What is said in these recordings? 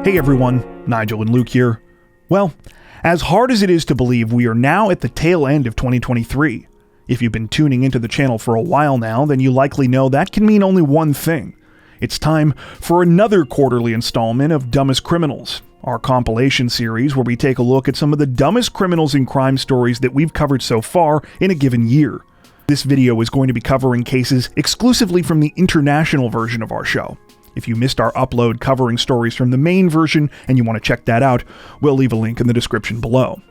Hey everyone, Nigel and Luke here. Well, as hard as it is to believe, we are now at the tail end of 2023. If you've been tuning into the channel for a while now, then you likely know that can mean only one thing. It's time for another quarterly installment of Dumbest Criminals, our compilation series where we take a look at some of the dumbest criminals and crime stories that we've covered so far in a given year. This video is going to be covering cases exclusively from the international version of our show. If you missed our upload covering stories from the main version and you want to check that out, we'll leave a link in the description below.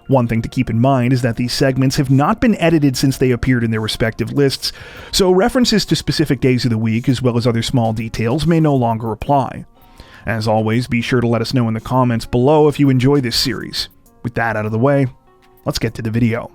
One thing to keep in mind is that these segments have not been edited since they appeared in their respective lists, so references to specific days of the week as well as other small details may no longer apply. As always, be sure to let us know in the comments below if you enjoy this series. With that out of the way, let's get to the video.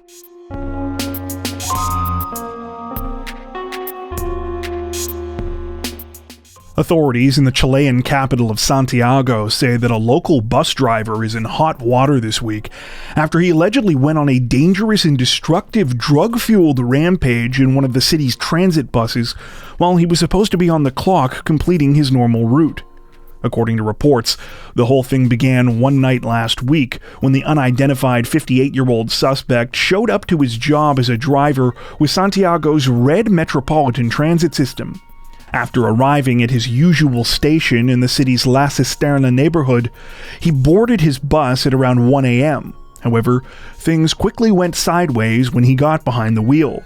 Authorities in the Chilean capital of Santiago say that a local bus driver is in hot water this week after he allegedly went on a dangerous and destructive drug-fueled rampage in one of the city's transit buses while he was supposed to be on the clock completing his normal route. According to reports, the whole thing began one night last week when the unidentified 58-year-old suspect showed up to his job as a driver with Santiago's red metropolitan transit system. After arriving at his usual station in the city's La Cisterna neighborhood, he boarded his bus at around 1 a.m. However, things quickly went sideways when he got behind the wheel.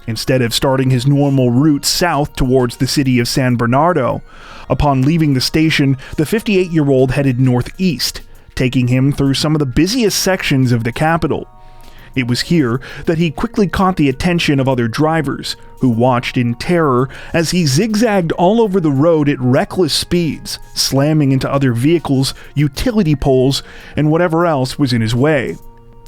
Instead of starting his normal route south towards the city of San Bernardo, upon leaving the station, the 58-year-old headed northeast, taking him through some of the busiest sections of the capital. It was here that he quickly caught the attention of other drivers, who watched in terror as he zigzagged all over the road at reckless speeds, slamming into other vehicles, utility poles, and whatever else was in his way.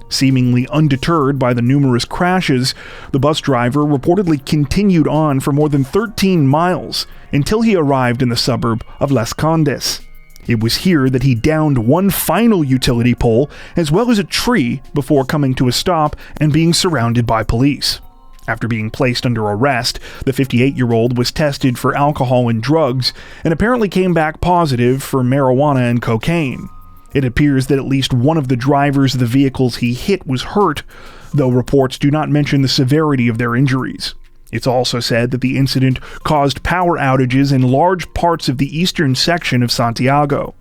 Seemingly undeterred by the numerous crashes, the bus driver reportedly continued on for more than 13 miles until he arrived in the suburb of Las Condes. It was here that he downed one final utility pole as well as a tree before coming to a stop and being surrounded by police. After being placed under arrest, the 58-year-old was tested for alcohol and drugs and apparently came back positive for marijuana and cocaine. It appears that at least one of the drivers of the vehicles he hit was hurt, though reports do not mention the severity of their injuries. It's also said that the incident caused power outages in large parts of the eastern section of Santiago.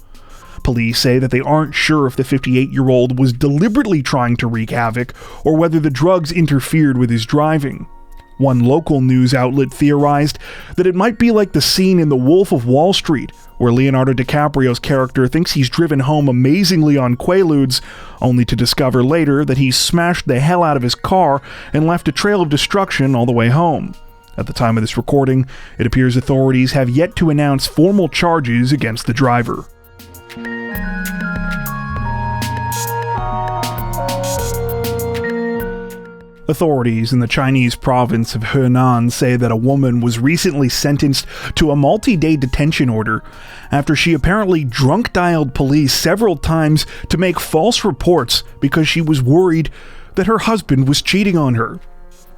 Police say that they aren't sure if the 58-year-old was deliberately trying to wreak havoc or whether the drugs interfered with his driving. One local news outlet theorized that it might be like the scene in The Wolf of Wall Street, where Leonardo DiCaprio's character thinks he's driven home amazingly on Quaaludes, only to discover later that he smashed the hell out of his car and left a trail of destruction all the way home. At the time of this recording, it appears authorities have yet to announce formal charges against the driver. Authorities in the Chinese province of Henan say that a woman was recently sentenced to a multi-day detention order after she apparently drunk-dialed police several times to make false reports because she was worried that her husband was cheating on her.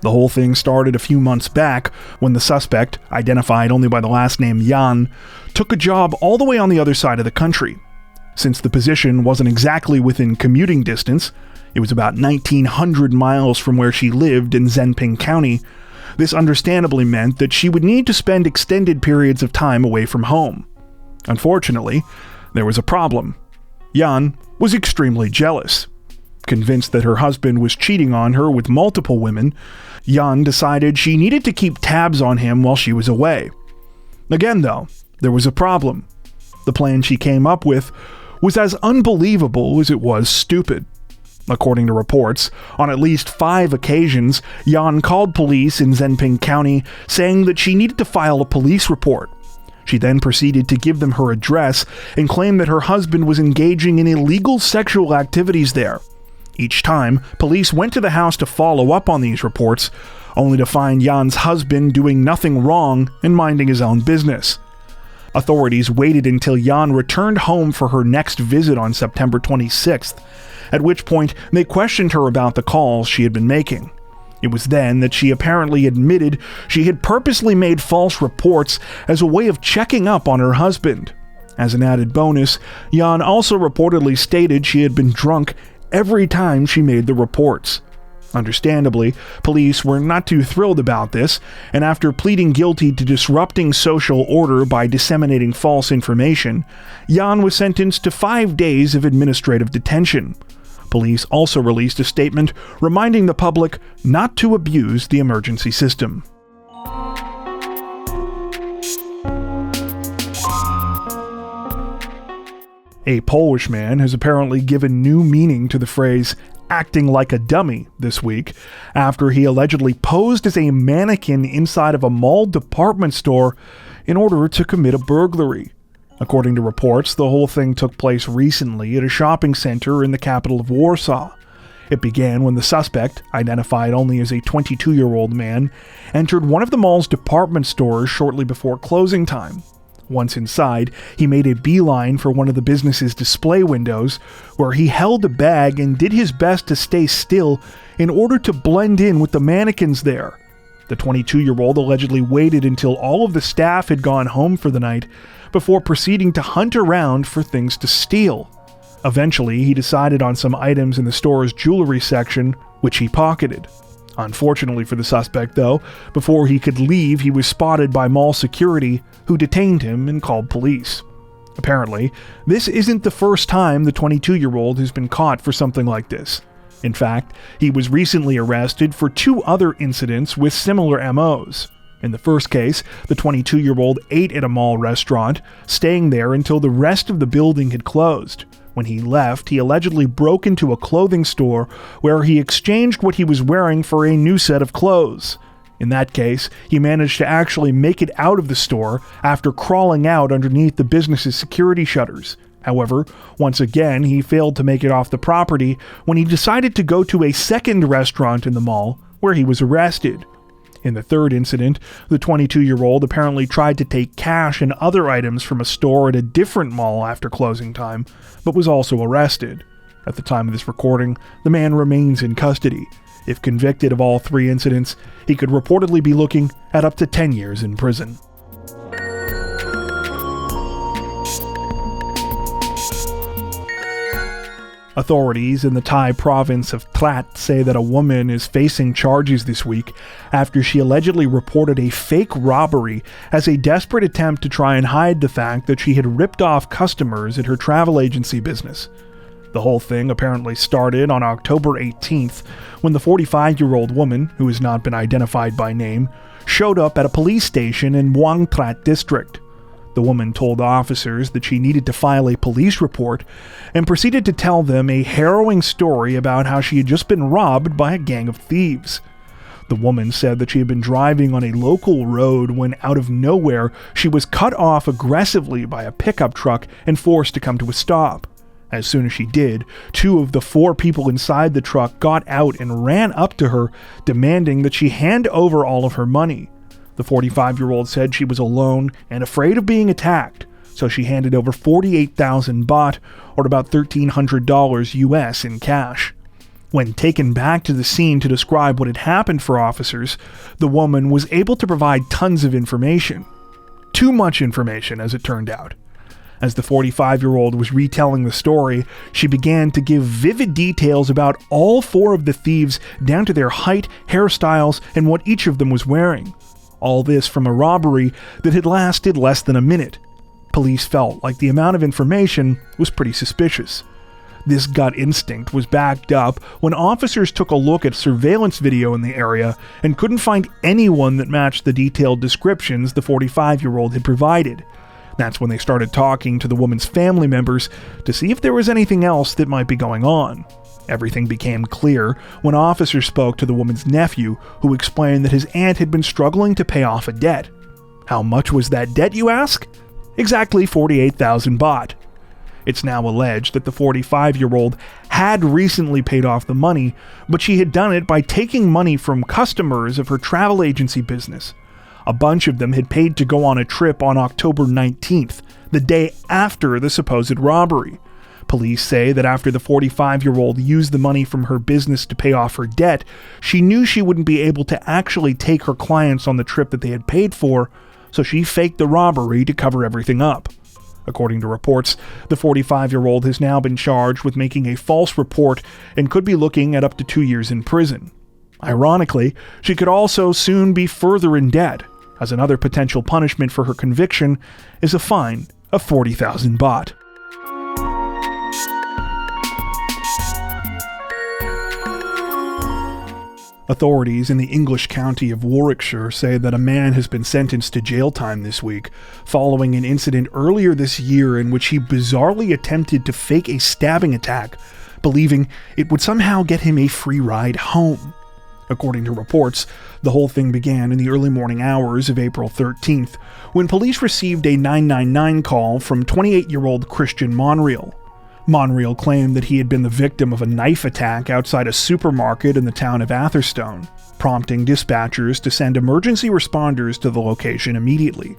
The whole thing started a few months back when the suspect, identified only by the last name Yan, took a job all the way on the other side of the country. Since the position wasn't exactly within commuting distance, it was about 1,900 miles from where she lived in Zhenping County. This understandably meant that she would need to spend extended periods of time away from home. Unfortunately, there was a problem. Yan was extremely jealous. Convinced that her husband was cheating on her with multiple women, Yan decided she needed to keep tabs on him while she was away. Again, though, there was a problem. The plan she came up with was as unbelievable as it was stupid. According to reports, on at least 5 occasions, Yan called police in Zhenping County saying that she needed to file a police report. She then proceeded to give them her address and claim that her husband was engaging in illegal sexual activities there. Each time, police went to the house to follow up on these reports, only to find Yan's husband doing nothing wrong and minding his own business. Authorities waited until Yan returned home for her next visit on September 26th, at which point they questioned her about the calls she had been making. It was then that she apparently admitted she had purposely made false reports as a way of checking up on her husband. As an added bonus, Jan also reportedly stated she had been drunk every time she made the reports. Understandably, police were not too thrilled about this, and after pleading guilty to disrupting social order by disseminating false information, Jan was sentenced to 5 days of administrative detention. Police also released a statement reminding the public not to abuse the emergency system. A Polish man has apparently given new meaning to the phrase acting like a dummy this week after he allegedly posed as a mannequin inside of a mall department store in order to commit a burglary. According to reports, the whole thing took place recently at a shopping center in the capital of Warsaw. It began when the suspect, identified only as a 22-year-old man, entered one of the mall's department stores shortly before closing time. Once inside, he made a beeline for one of the business's display windows, where he held a bag and did his best to stay still in order to blend in with the mannequins there. The 22-year-old allegedly waited until all of the staff had gone home for the night before proceeding to hunt around for things to steal. Eventually, he decided on some items in the store's jewelry section, which he pocketed. Unfortunately for the suspect, though, before he could leave, he was spotted by mall security, who detained him and called police. Apparently, this isn't the first time the 22-year-old has been caught for something like this. In fact, he was recently arrested for 2 other incidents with similar MOs. In the first case, the 22-year-old ate at a mall restaurant, staying there until the rest of the building had closed. When he left, he allegedly broke into a clothing store where he exchanged what he was wearing for a new set of clothes. In that case, he managed to actually make it out of the store after crawling out underneath the business's security shutters. However, once again, he failed to make it off the property when he decided to go to a second restaurant in the mall, where he was arrested. In the third incident, the 22-year-old apparently tried to take cash and other items from a store at a different mall after closing time, but was also arrested. At the time of this recording, the man remains in custody. If convicted of all 3 incidents, he could reportedly be looking at up to 10 years in prison. Authorities in the Thai province of Trat say that a woman is facing charges this week after she allegedly reported a fake robbery as a desperate attempt to try and hide the fact that she had ripped off customers at her travel agency business. The whole thing apparently started on October 18th when the 45-year-old woman, who has not been identified by name, showed up at a police station in Mueang Trat district. The woman told officers that she needed to file a police report and proceeded to tell them a harrowing story about how she had just been robbed by a gang of thieves. The woman said that she had been driving on a local road when out of nowhere she was cut off aggressively by a pickup truck and forced to come to a stop. As soon as she did, 2 of the 4 people inside the truck got out and ran up to her, demanding that she hand over all of her money. The 45-year-old said she was alone and afraid of being attacked, so she handed over 48,000 baht, or about $1,300 US in cash. When taken back to the scene to describe what had happened for officers, the woman was able to provide tons of information. Too much information, as it turned out. As the 45-year-old was retelling the story, she began to give vivid details about all 4 of the thieves down to their height, hairstyles, and what each of them was wearing. All this from a robbery that had lasted less than a minute. Police felt like the amount of information was pretty suspicious. This gut instinct was backed up when officers took a look at surveillance video in the area and couldn't find anyone that matched the detailed descriptions the 45-year-old had provided. That's when they started talking to the woman's family members to see if there was anything else that might be going on. Everything became clear when officers spoke to the woman's nephew, who explained that his aunt had been struggling to pay off a debt. How much was that debt, you ask? Exactly 48,000 baht. It's now alleged that the 45-year-old had recently paid off the money, but she had done it by taking money from customers of her travel agency business. A bunch of them had paid to go on a trip on October 19th, the day after the supposed robbery. Police say that after the 45-year-old used the money from her business to pay off her debt, she knew she wouldn't be able to actually take her clients on the trip that they had paid for, so she faked the robbery to cover everything up. According to reports, the 45-year-old has now been charged with making a false report and could be looking at up to 2 years in prison. Ironically, she could also soon be further in debt, as another potential punishment for her conviction is a fine of 40,000 baht. Authorities in the English county of Warwickshire say that a man has been sentenced to jail time this week following an incident earlier this year in which he bizarrely attempted to fake a stabbing attack, believing it would somehow get him a free ride home. According to reports, the whole thing began in the early morning hours of April 13th, when police received a 999 call from 28-year-old Christian Monreal. Monreal claimed that he had been the victim of a knife attack outside a supermarket in the town of Atherstone, prompting dispatchers to send emergency responders to the location immediately.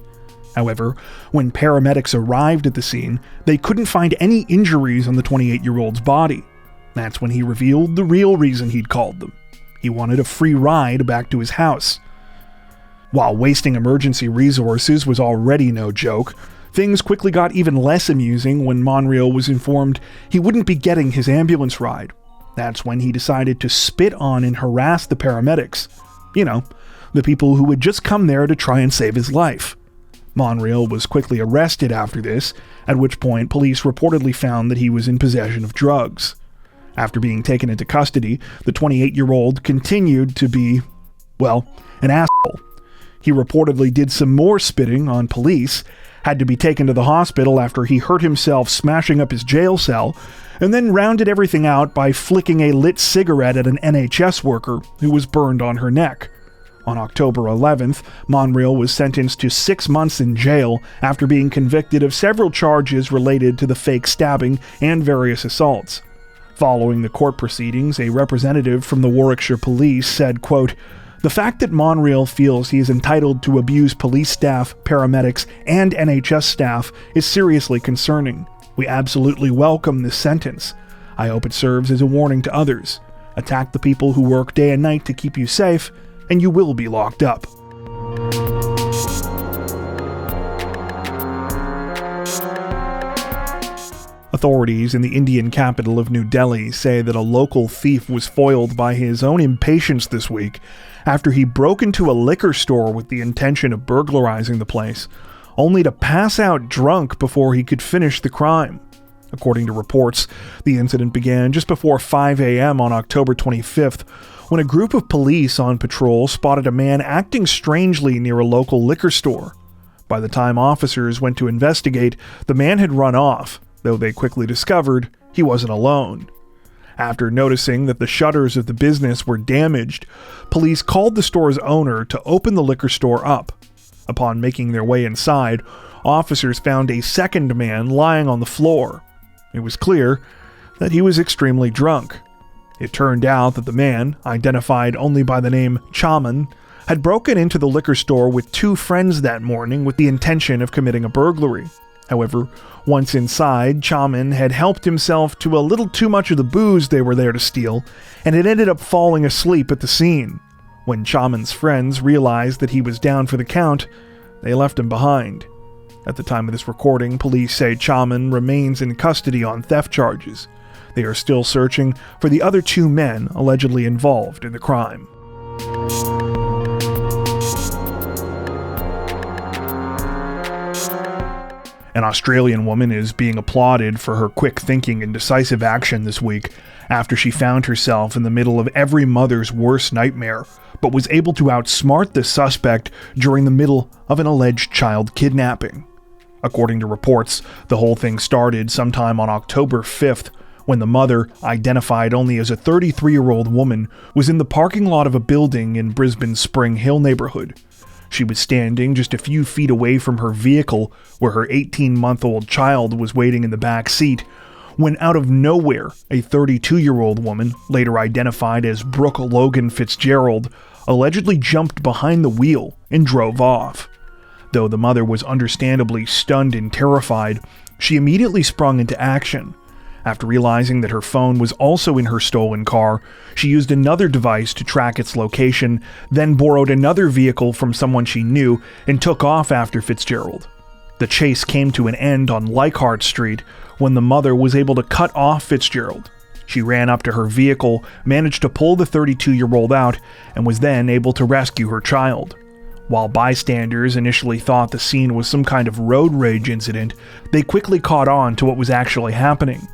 However, when paramedics arrived at the scene, they couldn't find any injuries on the 28-year-old's body. That's when he revealed the real reason he'd called them. He wanted a free ride back to his house. While wasting emergency resources was already no joke, things quickly got even less amusing when Monreal was informed he wouldn't be getting his ambulance ride. That's when he decided to spit on and harass the paramedics. You know, the people who had just come there to try and save his life. Monreal was quickly arrested after this, at which point police reportedly found that he was in possession of drugs. After being taken into custody, the 28-year-old continued to be, well, an asshole. He reportedly did some more spitting on police, had to be taken to the hospital after he hurt himself smashing up his jail cell, and then rounded everything out by flicking a lit cigarette at an NHS worker who was burned on her neck. On October 11th, Monreal was sentenced to 6 months in jail after being convicted of several charges related to the fake stabbing and various assaults. Following the court proceedings, a representative from the Warwickshire Police said, quote, "The fact that Monreal feels he is entitled to abuse police staff, paramedics, and NHS staff is seriously concerning. We absolutely welcome this sentence. I hope it serves as a warning to others. Attack the people who work day and night to keep you safe, and you will be locked up." Authorities in the Indian capital of New Delhi say that a local thief was foiled by his own impatience this week after he broke into a liquor store with the intention of burglarizing the place, only to pass out drunk before he could finish the crime. According to reports, the incident began just before 5 a.m. on October 25th, when a group of police on patrol spotted a man acting strangely near a local liquor store. By the time officers went to investigate, the man had run off, though they quickly discovered he wasn't alone. After noticing that the shutters of the business were damaged, police called the store's owner to open the liquor store up. Upon making their way inside, officers found a second man lying on the floor. It was clear that he was extremely drunk. It turned out that the man, identified only by the name Chaman, had broken into the liquor store with 2 friends that morning with the intention of committing a burglary. However, once inside, Chaman had helped himself to a little too much of the booze they were there to steal, and had ended up falling asleep at the scene. When Chaman's friends realized that he was down for the count, they left him behind. At the time of this recording, police say Chaman remains in custody on theft charges. They are still searching for the other 2 men allegedly involved in the crime. An Australian woman is being applauded for her quick thinking and decisive action this week after she found herself in the middle of every mother's worst nightmare, but was able to outsmart the suspect during the middle of an alleged child kidnapping. According to reports, the whole thing started sometime on October 5th, when the mother, identified only as a 33-year-old woman, was in the parking lot of a building in Brisbane's Spring Hill neighborhood. She was standing just a few feet away from her vehicle, where her 18-month-old child was waiting in the back seat, when out of nowhere, a 32-year-old woman, later identified as Brooke Logan Fitzgerald, allegedly jumped behind the wheel and drove off. Though the mother was understandably stunned and terrified, she immediately sprung into action. After realizing that her phone was also in her stolen car, she used another device to track its location, then borrowed another vehicle from someone she knew and took off after Fitzgerald. The chase came to an end on Leichhardt Street when the mother was able to cut off Fitzgerald. She ran up to her vehicle, managed to pull the 32-year-old out, and was then able to rescue her child. While bystanders initially thought the scene was some kind of road rage incident, they quickly caught on to what was actually happening.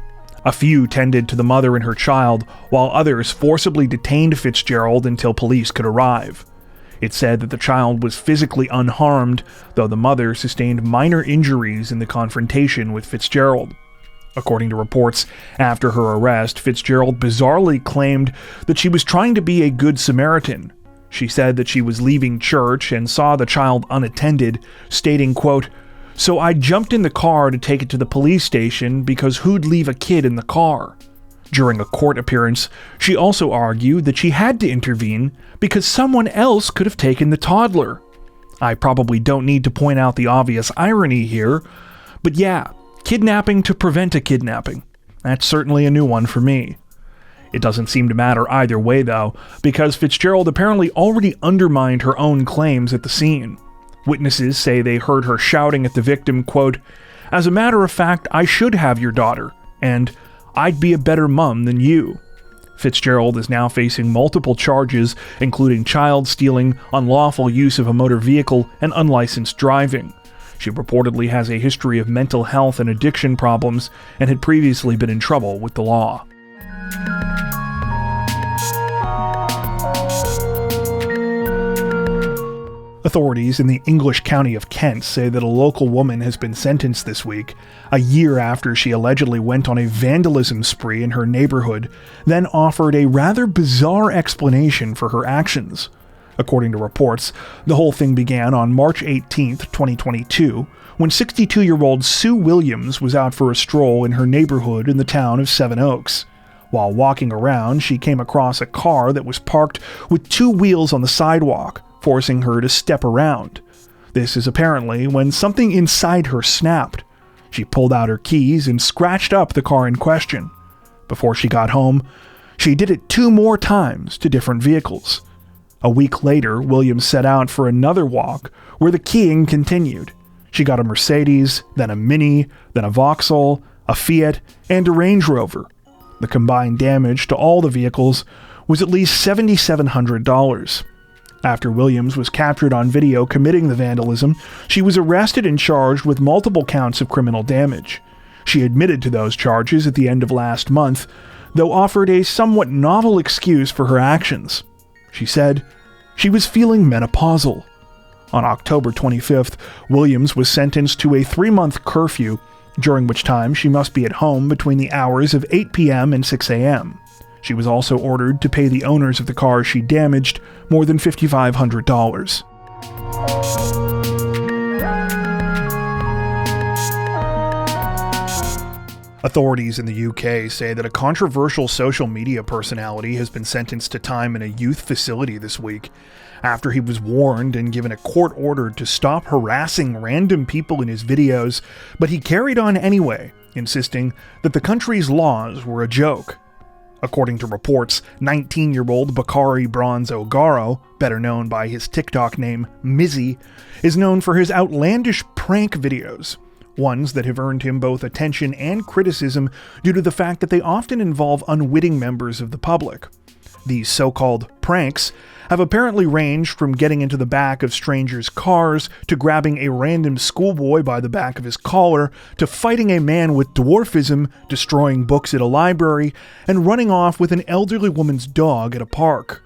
A few tended to the mother and her child, while others forcibly detained Fitzgerald until police could arrive. It said that the child was physically unharmed, though the mother sustained minor injuries in the confrontation with Fitzgerald. According to reports, after her arrest, Fitzgerald bizarrely claimed that she was trying to be a good Samaritan. She said that she was leaving church and saw the child unattended, stating, quote, "So I jumped in the car to take it to the police station because who'd leave a kid in the car?" During a court appearance, she also argued that she had to intervene because someone else could have taken the toddler. I probably don't need to point out the obvious irony here, but yeah, kidnapping to prevent a kidnapping. That's certainly a new one for me. It doesn't seem to matter either way though, because Fitzgerald apparently already undermined her own claims at the scene. Witnesses say they heard her shouting at the victim, quote, "As a matter of fact, I should have your daughter," and "I'd be a better mum than you." Fitzgerald is now facing multiple charges, including child stealing, unlawful use of a motor vehicle, and unlicensed driving. She reportedly has a history of mental health and addiction problems and had previously been in trouble with the law. Authorities in the English county of Kent say that a local woman has been sentenced this week, a year after she allegedly went on a vandalism spree in her neighborhood, then offered a rather bizarre explanation for her actions. According to reports, the whole thing began on March 18, 2022, when 62-year-old Sue Williams was out for a stroll in her neighborhood in the town of Sevenoaks. While walking around, she came across a car that was parked with two wheels on the sidewalk, forcing her to step around. This is apparently when something inside her snapped. She pulled out her keys and scratched up the car in question. Before she got home, she did it 2 more times to different vehicles. A week later, Williams set out for another walk where the keying continued. She got a Mercedes, then a Mini, then a Vauxhall, a Fiat, and a Range Rover. The combined damage to all the vehicles was at least $7,700. After Williams was captured on video committing the vandalism, she was arrested and charged with multiple counts of criminal damage. She admitted to those charges at the end of last month, though offered a somewhat novel excuse for her actions. She said she was feeling menopausal. On October 25th, Williams was sentenced to a 3-month curfew, during which time she must be at home between the hours of 8 p.m. and 6 a.m. She was also ordered to pay the owners of the cars she damaged more than $5,500. Authorities in the UK say that a controversial social media personality has been sentenced to time in a youth facility this week, after he was warned and given a court order to stop harassing random people in his videos, but he carried on anyway, insisting that the country's laws were a joke. According to reports, 19-year-old Bakari Bronze Ogaro, better known by his TikTok name Mizzy, is known for his outlandish prank videos, ones that have earned him both attention and criticism due to the fact that they often involve unwitting members of the public. These so-called pranks have apparently ranged from getting into the back of strangers' cars to grabbing a random schoolboy by the back of his collar to fighting a man with dwarfism, destroying books at a library, and running off with an elderly woman's dog at a park.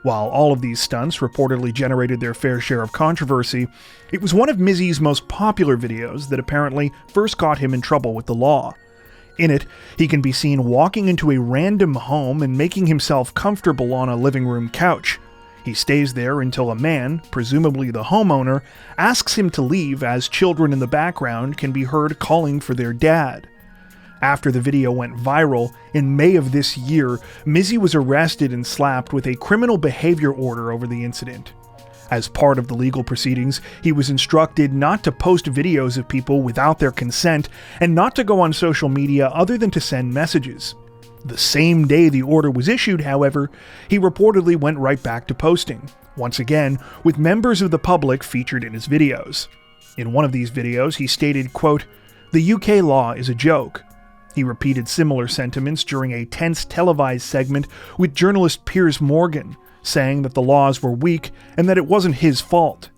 While all of these stunts reportedly generated their fair share of controversy, it was one of Mizzy's most popular videos that apparently first got him in trouble with the law. In it, he can be seen walking into a random home and making himself comfortable on a living room couch. He stays there until a man, presumably the homeowner, asks him to leave as children in the background can be heard calling for their dad. After the video went viral, in May of this year, Mizzy was arrested and slapped with a criminal behavior order over the incident. As part of the legal proceedings, he was instructed not to post videos of people without their consent and not to go on social media other than to send messages. The same day the order was issued, however, he reportedly went right back to posting, once again with members of the public featured in his videos. In one of these videos, he stated, quote, "The UK law is a joke." He repeated similar sentiments during a tense televised segment with journalist Piers Morgan, saying that the laws were weak and that it wasn't his fault.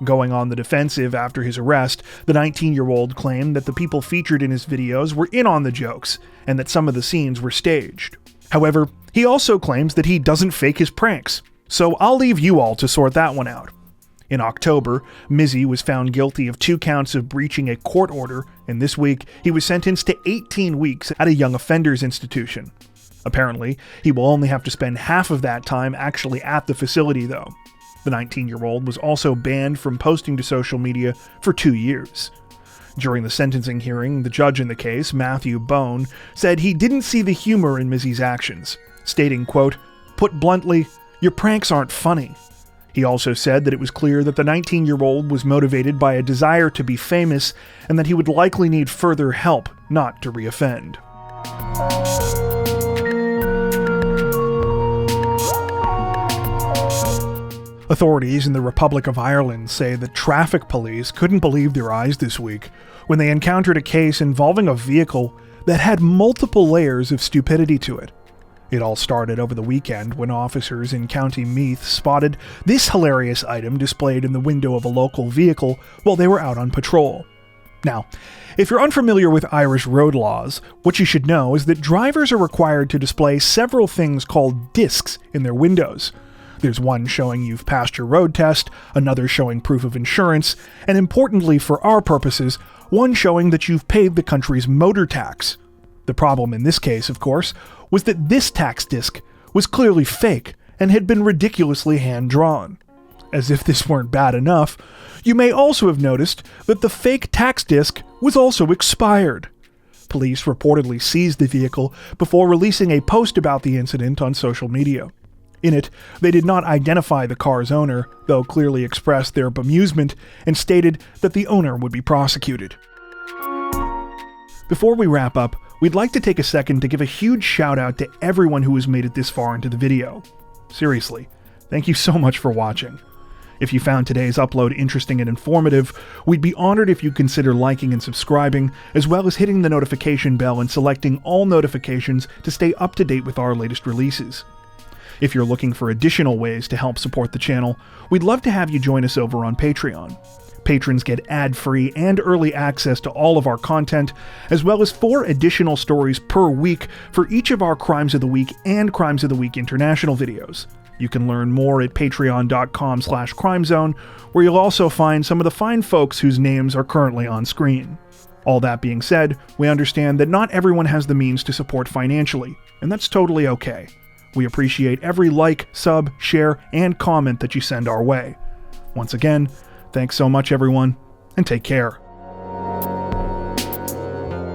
Going on the defensive after his arrest, the 19-year-old claimed that the people featured in his videos were in on the jokes and that some of the scenes were staged. However, he also claims that he doesn't fake his pranks, so I'll leave you all to sort that one out. In October, Mizzy was found guilty of 2 counts of breaching a court order, and this week he was sentenced to 18 weeks at a young offenders institution. Apparently, he will only have to spend half of that time actually at the facility though. The 19-year-old was also banned from posting to social media for 2 years. During the sentencing hearing, the judge in the case, Matthew Bone, said he didn't see the humor in Mizzy's actions, stating, quote, "Put bluntly, your pranks aren't funny." He also said that it was clear that the 19-year-old was motivated by a desire to be famous and that he would likely need further help not to reoffend. Authorities in the Republic of Ireland say that traffic police couldn't believe their eyes this week when they encountered a case involving a vehicle that had multiple layers of stupidity to it. It all started over the weekend when officers in County Meath spotted this hilarious item displayed in the window of a local vehicle while they were out on patrol. Now, if you're unfamiliar with Irish road laws, what you should know is that drivers are required to display several things called discs in their windows. There's one showing you've passed your road test, another showing proof of insurance, and importantly for our purposes, one showing that you've paid the country's motor tax. The problem in this case, of course, was that this tax disc was clearly fake and had been ridiculously hand-drawn. As if this weren't bad enough, you may also have noticed that the fake tax disc was also expired. Police reportedly seized the vehicle before releasing a post about the incident on social media. In it, they did not identify the car's owner, though clearly expressed their bemusement and stated that the owner would be prosecuted. Before we wrap up, we'd like to take a second to give a huge shout out to everyone who has made it this far into the video. Seriously, thank you so much for watching. If you found today's upload interesting and informative, we'd be honored if you'd consider liking and subscribing, as well as hitting the notification bell and selecting all notifications to stay up to date with our latest releases. If you're looking for additional ways to help support the channel, we'd love to have you join us over on Patreon. Patrons get ad-free and early access to all of our content, as well as 4 additional stories per week for each of our Crimes of the Week and Crimes of the Week International videos. You can learn more at patreon.com/crimezone, where you'll also find some of the fine folks whose names are currently on screen. All that being said, we understand that not everyone has the means to support financially, and that's totally okay. We appreciate every like, sub, share, and comment that you send our way. Once again, thanks so much everyone, and take care.